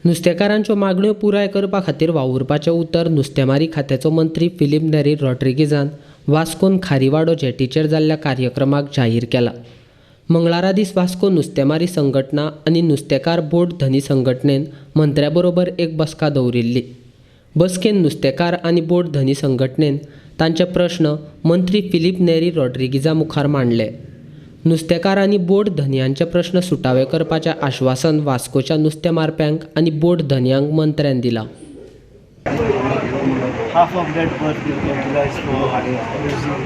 नुस्तेकारांच्यो मागण्यो पुराय करपा खातीर वावुरपाचें उतर नुस्तेमारी खात्याचो मंत्री फिलीप नेरी रॉड्रिगीजान वास्कोन खारीवाडो जेटीचेर जाल्ल्या कार्यक्रमाक जाहीर केला। मंगळारा दीस वास्को नुस्तेमारी संघटना आनी नुस्तेकार बोट धनी संघटनेन मंत्र्या बरोबर एक बसका दवरिल्ली। बसकेन नुस्तेकार आनी बोट धनी संघटनेन तांचे प्रश्न मंत्री फिलीप नेरी रॉड्रिगीजा मुखार मांडले। नुस्तेकार आनी बोट धन्यांचे प्रश्न सुटावे करपाचें आश्वासन वास्कोच्या नुस्तें मारप्यांक आनी बोट धन्यांक मंत्र्यान दिलां। Half of that work will be utilized for using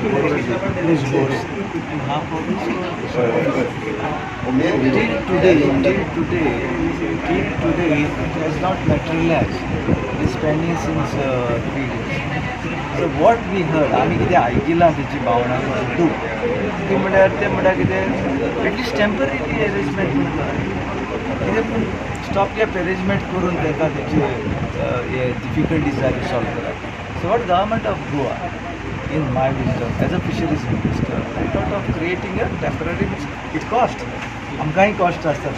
bridge boards, and half of it till today it has not materialized. It is pending since 3 days. So what we heard, आम्ही कितें आयकिलां तेची भावना तूं ती म्हळ्यार ते म्हळ्यार कितें एटलिस्ट टेम्पररी अरेंजमेंट म्हणटा कितें पूण स्टॉप गॅप अरेंजमेंट करून ताका तेचे हे डिफिकल्टीज जाय सॉल्व करप. So what government of Goa, in my wisdom, as a fisheries minister, I thought of creating a temporary, it cost. आमकांय कॉस्ट आसता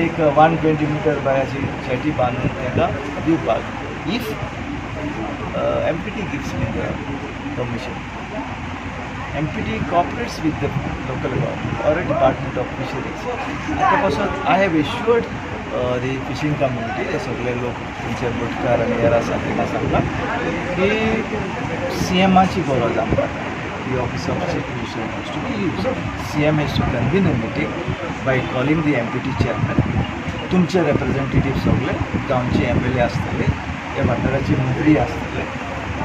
एक 120 मीटर बायाची शेटी बांदून ताका दिवपाक. If MPT gives me the permission, MPT cooperates with the local government or a department of fisheries. त्या पासून I have assured the fishing community, हे सगळे लोक तेंचे बोटकार आनी हेर आसा तांकां सांगलां की CMची गरज आमकां. The office of chief minister has to be used. CM has to convene a meeting by calling the MPT chairman. तुमचे representative सगळे गांवचे MLA आसतले, ह्या वाठाराचे मंत्री आसतले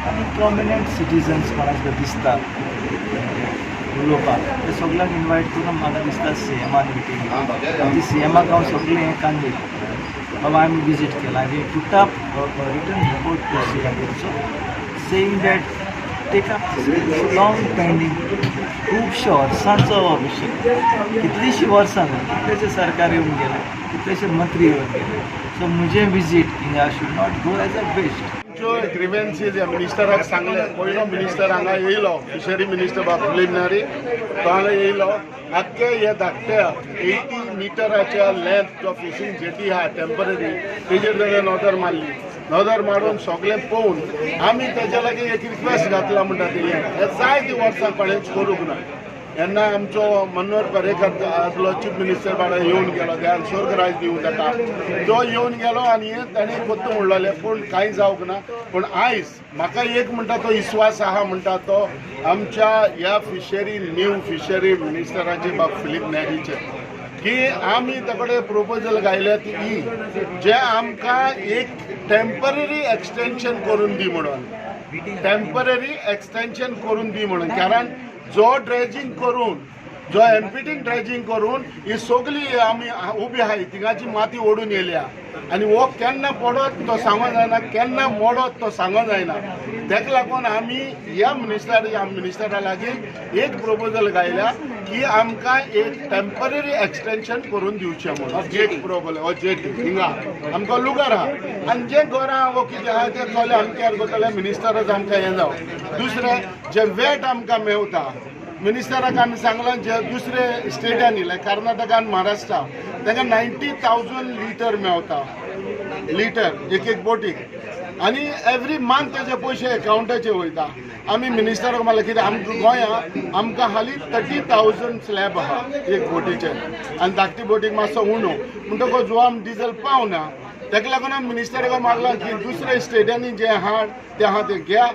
आनी prominent citizens कोणाक दिसता उलोवपाक ते सगळ्यांक इन्वायट करून म्हाका दिसता CMान मिटींग ती CMाक हांव सगळें हें सांगलें बाबा आमी विजीट केला आनी put up written report to CM also saying that take up long pending खुबशे वर्सांचो हो विशय. कितलींशीं वर्सां कितलेशे सरकार येवन गेले, कितलेशे मंत्री येवन गेले. सो म्हजें विजीट हिंगा should not go as a waste. Grievances मिनिस्टराक सांगले. पयलो मिनिस्टर हांगा येयलो, फिशरी मिनिस्टर फिलीप नेरी तो हांगा येयलो. आख्खे हे धाकट्या 80 मिटराच्या लेंथ जो फिशींग जेटी आहा टेम्पररी तेजेर ताणें नजर मारली. नजर मारून सगळें पळोवन आमी तेच्या लागीं एक रिक्वेस्ट घातला म्हणटा ती हे जायती वर्सां कोणेंच करूंक ना. तेन्ना आमचो मनोहर पर्रेकर आदलो चीफ मिनिस्टर वांगडा येवन गेलो, देहान स्वर्गराज दिवं ताका. तो येवन गेलो आनी ताणें फक्त म्हणलें पूण कांय जावंक ना. पूण आयज म्हाका एक म्हणटा तो विस्वास आहा म्हणटा तो आमच्या ह्या फिशरी न्यू फिशरी मिनिस्टराचे बाब फिलीप नेरीचे की आमी ताकडे प्रोपोजल घायल्यात ही जे आमकां एक टेम्पररी एक्सटेंशन करून दी म्हणून, टेम्पररी एक्सटेंशन करून दी म्हणून. कारण जो ड्रेजिंग करून जो MPT ड्रेजिंग करून ही सगळी आमी उबी आहाय थिंगाची माती ओडून येयल्या आनी हो केन्ना पडत तो सांगो जायना, केन्ना मोडत तो सांगो जायना. तेका लागून आमी ह्या मिनिस्टरा लागीं एक प्रोपोजल घायल्या की आमकां एक टेम्पररी एक्सटेंशन करून दिवचें म्हणून. एक प्रोपोजल हो जेटी हिंगा आमकां लुगार आहा आनी जे घरां वो कितें आहा तें चले आमच्यार करतले मिनिस्टरच आमकां हें जावं. दुसरें जे वेट आमकां मेवता मिनिस्टराक आमी सांगलां जे दुसरे स्टेटांनी लायक कर्नाटकान महाराष्ट्रा तांकां 90,000 लिटर मेवता लिटर एक बोटीक आनी एवरी मंथ तेजे पयशे एकाउंटाचे वयता. आमी मिनिस्टराक म्हणलें कितें आमकां गोंयांत आमकां हालीं 30,000 स्लॅब आहा एक बोटीचे आनी धाकटी बोटीक मातसो उणो म्हणटकच जो आमी डिझल पावना. ताका लागून हांव मिनिस्टराक मागलां की दुसऱ्या स्टेटांनी जे आहा ते घ्या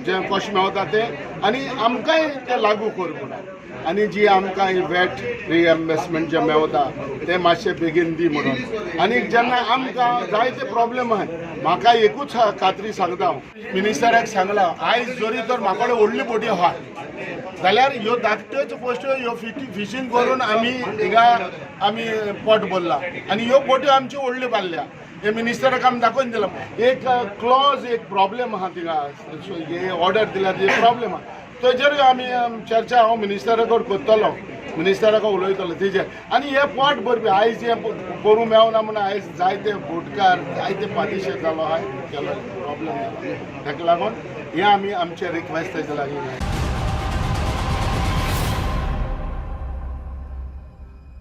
जे कशें मेवता ते आनी आमकांय ते लागू कर म्हणून. आनी जी आमकां वेट रिएम्बर्समेंट जे मेवता ते मातशें बेगीन दी म्हणून. आनी जेन्ना आमकां जायते प्रॉब्लेम आहाय म्हाका एकूच खात्री सांगता हांव मिनिस्टराक सांगलां आयज जरी तर म्हाका व्हडली बोटी आहा जाल्यार ह्यो धाकट्योच पोस्ट्यो ह्यो फिशींग करून आमी हिंगा आमी पोट भरला आनी ह्यो बोट्यो आमच्यो व्हडल्यो बांदल्या. हे मिनिस्टराक आमी दाखोवन दिला एक क्लॉज एक प्रॉब्लेम आहा थिंगा हे ऑर्डर दिल्या ते प्रॉब्लेम आहा तेजेर आमी चर्चा हांव मिनिस्टराक करतलो, मिनिस्टराक उलयतलो तेजेर. आनी हे पोट भरपी आयज हे करूं मेवना म्हणून आयज जायते बोटकार जायते पातीशे जालो आहाय केलो प्रॉब्लेम जालो. ताका लागून हे आमी आमचे रिक्वेस्ट तेजे लागीं